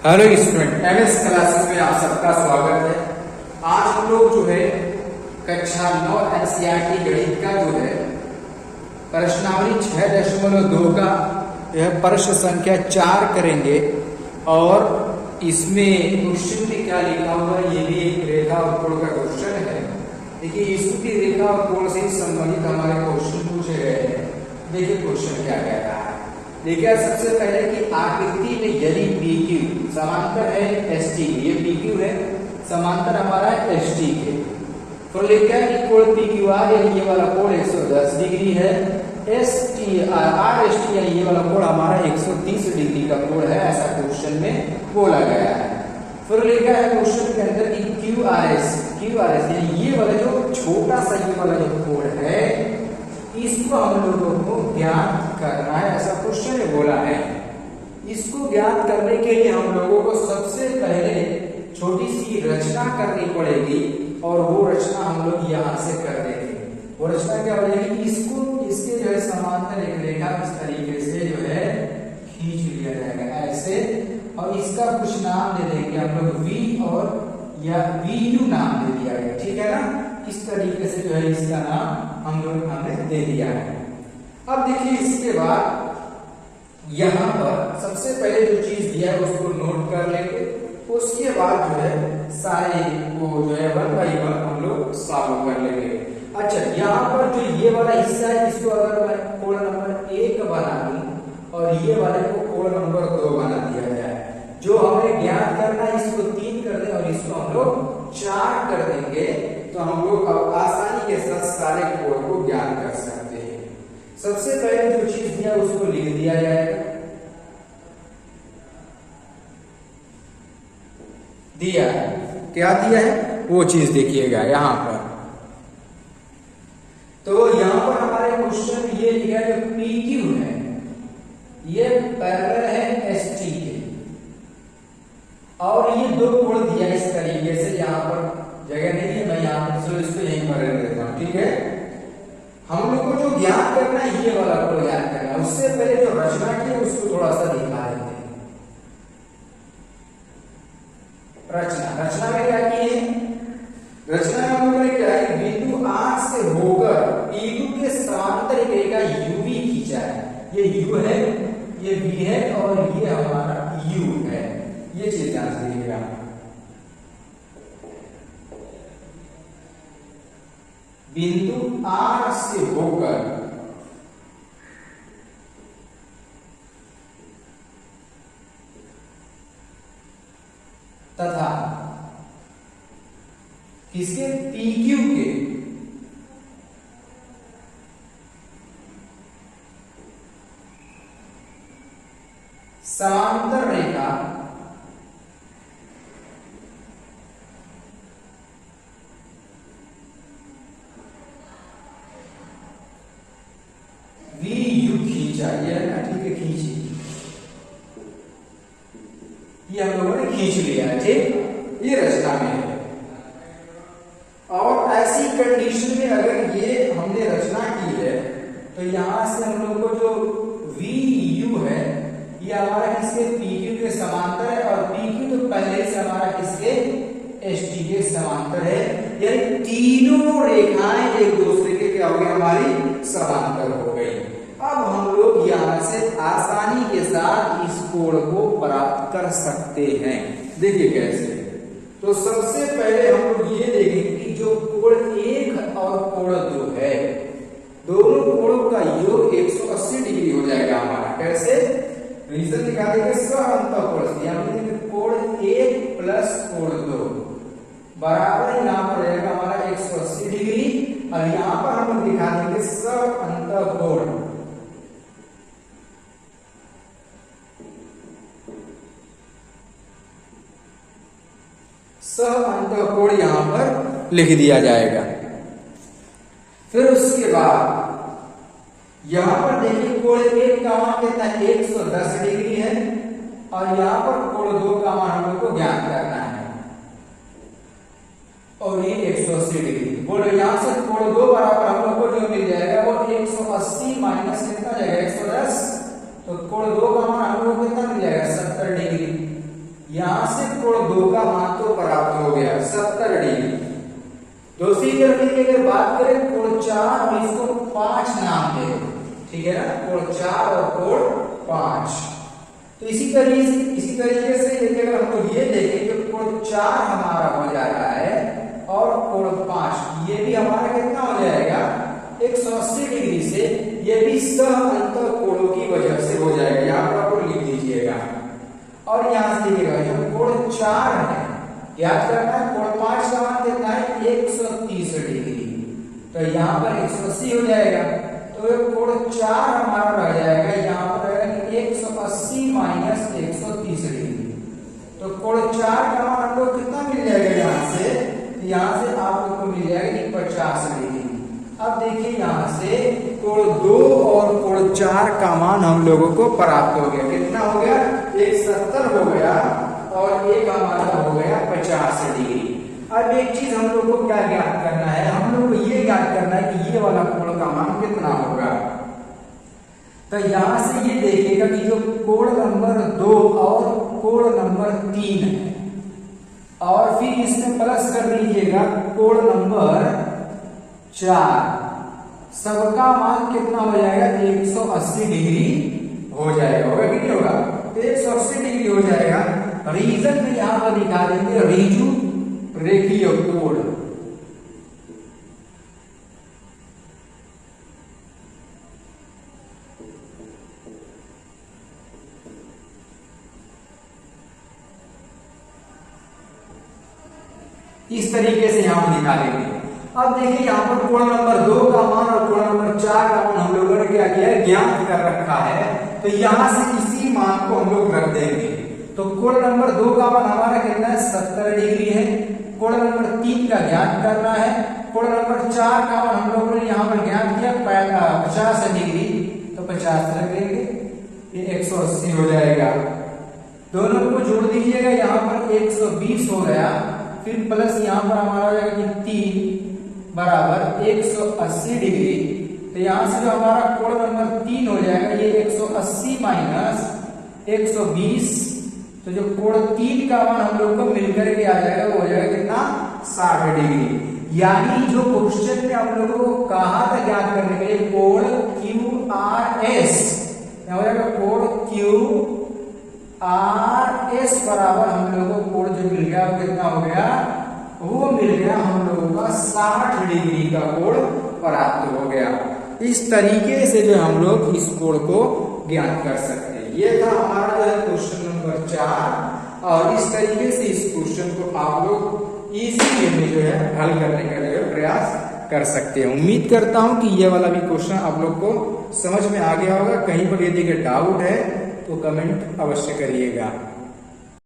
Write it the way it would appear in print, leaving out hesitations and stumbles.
Hello student, MS classes में आप सबका स्वागत है। आज हम लोग जो है कक्षा 9 एनसीईआरटी गणित का जो है प्रश्नावली 6.2 का यह प्रश्न संख्या 4 करेंगे। और इसमें क्वेश्चन में क्या लिखा हुआ है, ये भी एक रेखा और कोण का क्वेश्चन है। देखिए, इसकी रेखा और कोण से संबंधित हमारे क्वेश्चन पूछे गए हैं। देखिए क्वेश्चन क्या कह रहा है। देखिए सबसे पहले कि आकृति में यदि PQ समांतर है ST, ये PQ है, समांतर हमारा है ST के, तो लिखा है कि कोण PQR यानी ये वाला कोण 110 डिग्री है, RST यानी ये वाला कोण हमारा 130 डिग्री का कोण है, ऐसा क्वेश्चन में बोला गया है। फिर लिखा है क्वेश्चन के अंदर कि QRS यानी ये वाला जो छोटा सा ये वाला जो कोण है, इसको हम लोगों को ज्ञात करना है, ऐसा क्वेश्चन ने बोला है। इसको ज्ञात करने के लिए हम लोगों को सबसे पहले छोटी सी रचना करनी पड़ेगी, और वो रचना हम लोग यहाँ से कर देंगे। वो रचना क्या हो जाएगी, इसके जो है समांतर एक रेखा इस तरीके से जो है खींच लिया जाएगा ऐसे, और इसका कुछ नाम दे देंगे हम लोग V और या VU नाम दे दिया गया, ठीक है ना। इस तरीके से जो है इसका नाम हमने दे दिया है। अब देखिए इसके बाद यहाँ पर सबसे पहले जो चीज दिया है उसको नोट कर लेंगे, उसके बाद जो है सारे वो जो है 1 बाई 1 हम लोग सॉल्व कर लेंगे। अच्छा, यहाँ पर जो ये वाला हिस्सा है, इसको अगर मैं कोण नंबर 1 बना दूं और ये वाले को कोण नंबर 2 बना दिया जाए, जो हमें ज्ञात करना है इसको 3 कर दें और इसको हम लोग 4 कर देंगे, तो हम लोग अब आसानी के साथ सारे कोण को ज्ञात कर सकते हैं। सबसे पहले जो चीज दिया उसको लिख दिया जाएगा, दिया है, क्या दिया है वो चीज देखिएगा यहाँ पर। तो यहाँ पर हमारे क्वेश्चन में ये लिखा है जो PQ है ये पैरेलल है ST के, और ये दो कोण दिया इस तरीके से, यहाँ पर जगह नहीं है, मैं यहाँ पर इसको यहीं पर रख देता हूँ, ठीक है। हम लोग को जो ज्ञात करना है ये वाला कोण ज्ञात करना है। उससे पहले जो रचना की है उसको थोड़ा सा दिखा देते हैं। रचना में क्या की है, रचना में हम लोगों ने क्या है, बिंदु R से होकर PQ के समांतर एक रेखा UV खींचा है। ये U है, ये V है और ये हमारा U है। ये चीज ध्यान से देखिएगा। बिंदु R से होकर तथा किसके PQ के समांतर रेखा VU खींचा, ये ना, ठीक है, खींची, ये हम लोगों ने खींच लिया है, ठीक, ये रचना में है। और ऐसी कंडीशन में अगर ये हमने रचना की है, तो यहां से हम लोग को जो VU है ये हमारा किसके PQ के समांतर है, और PQ तो पहले से हमारा किसके ST के समांतर है, यानी तीनों रेखाएं एक दूसरे के क्या हो गई, हमारी समांतर हो गई। अब हम लोग यहाँ से आसानी के साथ इस कोण को प्राप्त कर सकते हैं। देखिए कैसे। तो सबसे पहले हम लोग ये देखेंगे कि जो कोण 1 और कोण 2 है, दोनों कोणों का योग 180 डिग्री हो जाएगा हमारा। कैसे, रीजन दिखा देंगे, सहअंतःकोण से कोण 1 प्लस कोण 2 बराबर यहाँ पर रहेगा हमारा 180 डिग्री, और यहाँ पर हम दिखा देंगे सहअंतःकोण। सहअंतःकोण यहाँ पर लिख दिया जाएगा। फिर उसके बाद यहाँ पर देखिए कोण 1 का मान कितना है, 110 डिग्री है, और यहाँ पर कोण 2 का मान हम लोग को ज्ञात करना है, और ये 180 डिग्री। बोलो यहाँ से कोण 2 बराबर हम लोग को जो मिल जाएगा वो 180 माइनस कितना, 110, तो कोण 2 का मान हम लोग को कितना मिल जाएगा 70 डिग्री। यहां से कोण 2 का मान तो प्राप्त हो गया 70 डिग्री। दूसरी तरफ की अगर बात करें कोण 4, हम इसको 5 नाम दे, ठीक है ना, कोण 4 और कोण 5। तो इसी तरीके से यदि अगर हम लोग ये देखें कि कोण 4 हमारा हो जा रहा है और कोण 5 ये भी हमारा कितना हो जाएगा 180 डिग्री से, ये भी सह अंतर कोणों की वजह से हो जाएगा। यहाँ पर आपको लिख दीजिएगा। और यहाँ से देखिएगा जो कोण 4 है याद करना है, कोण 5 का मान कितना है 130 डिग्री, तो यहाँ पर 180 हो जाएगा। तो कोण 4 हमारा रह जाएगा यहाँ पर 180 माइनस 130 डिग्री। तो कोण 4 का मान आपको कितना मिल जाएगा यहाँ से आप लोग को मिल जाएगा 50 डिग्री। अब देखिए यहाँ से कोण 2 और कोण 4 का मान हम लोगों को प्राप्त हो गया। कितना हो गया, एक 70 हो गया और एक हमारा हो गया 50 डिग्री। अब एक चीज हम लोग को क्या ज्ञात करना है, हम लोग को ये ज्ञात करना है कि ये वाला कोण का मान कितना होगा। तो यहां से ये देखिएगा कि जो कोण नंबर 2 और कोण नंबर 3 है, और फिर इसमें प्लस कर दीजिएगा कोण नंबर 4, सबका मान कितना हो जाएगा 180 डिग्री हो जाएगा। होगा कि नहीं होगा, तो 180 डिग्री हो जाएगा। रीजन में यहां पर दिखा देंगे ऋजु रेखीय कोण। इस तरीके से यहां पर दिखा देंगे। अब देखिए यहाँ पर कोण नंबर 2 का मान और कोण नंबर 4 का मान हम लोगों ने क्या किया है, ज्ञात कर रखा है। तो यहां से इसी मान को हम लोग रख देंगे। तो कोण नंबर 2 का मान हमारा कितना है 70 डिग्री है। कोण नंबर 3 का ज्ञात करना है। कोण नंबर 4 का मान हम लोगों ने यहाँ पर ज्ञात किया 50 डिग्री, तो 50 रख देंगे, ये 180 हो जाएगा। दोनों को जोड़ दीजिएगा, यहाँ पर 120 हो गया, फिर प्लस यहाँ पर हमारा हो जाएगा 3 बराबर 180 डिग्री। तो यहां से जो हमारा कोण नंबर 3 हो जाएगा ये 180 माइनस 120, तो जो कोण 3 का मान हम लोग को मिलकर के आ जाएगा वो हो जाएगा कितना 60 डिग्री। यानी जो क्वेश्चन में हम लोगों को कहा था ज्ञात करने के लिए कोण QRS, हो जाएगा कोण QRS बराबर हम लोगों को कोण जो मिल गया वो कितना हो गया, वो मिल गया हम लोगों का 60 डिग्री का कोण प्राप्त हो गया। इस तरीके से जो हम लोग इस कोण को ज्ञात कर सकते हैं। ये था हमारा जो है क्वेश्चन नंबर 4, और इस तरीके से इस क्वेश्चन को आप लोग इजी वे में जो है हल करने का जो है प्रयास कर सकते हैं। उम्मीद करता हूं कि ये वाला भी क्वेश्चन आप लोग को समझ में आ गया होगा। कहीं पर यदि डाउट है तो कमेंट अवश्य करिएगा।